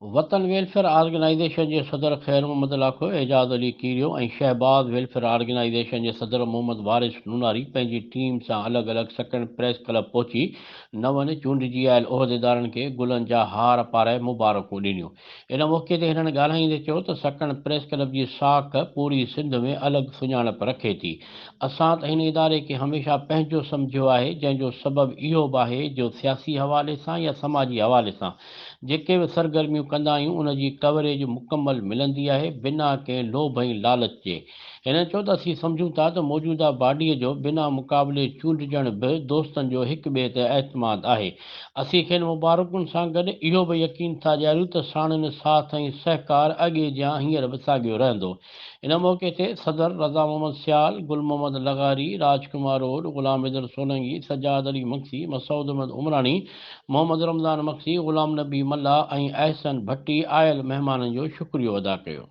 वतन welfare organisation जे सदर ख़ैर मोहम्मद लाखो, एजाज़ अली कीरियो ऐं शहबाज़ वेलफेयर ऑर्गेनाइज़ेशन जे सदर मोहम्मद वारिस नूनारी पंहिंजी टीम सां अलॻि-अलॻि सेकंड प्रेस क्लब पहुची नवनि चूंडिजी आयल उहिदेदारनि खे गुलनि जा हार पाराए मुबारकूं ॾिनियूं। इन मौक़े ते हिननि ॻाल्हाईंदे चयो त सेकंड प्रेस क्लब जी साख पूरी सिंध में अलॻि सुञाणप रखे थी। असां त हिन इदारे खे हमेशह पंहिंजो सम्झियो आहे, जंहिंजो सबबु इहो बि आहे जो सियासी हवाले सां या समाजी हवाले सां जेके बि सरगर्मियूं कंदा आहियूं उन जी कवरेज मुकमल मिलंदी आहे, बिना कंहिं लोभ ऐं लालच जे। हिननि चयो त असीं सम्झूं था त मौजूदा बॉडीअ जो बिना मुक़ाबले चूंडजण बि दोस्तनि जो हिक ॿिए ते एतमाद आहे। असीं खेनि मुबारकुनि सां गॾु इहो बि यकीन था ॾियारियूं त साणुनि साथ ऐं सहकार अॻे जा हींअर बि साॻियो रहंदो। इन मौक़े ते सदर रज़ा मोहम्मद सियाल, गुल मोहम्मद लगारी, राजकुमार रोड, गुलाम हैदर सोलंकी, सजाद अली मक्सी, मसूद अहमद उमरानी, मोहम्मद रमज़ान मक्सी, ग़ुलाम नबी मल्ला ऐं अहसन भट्टी आयल महिमाननि जो शुक्रियो अदा कयो।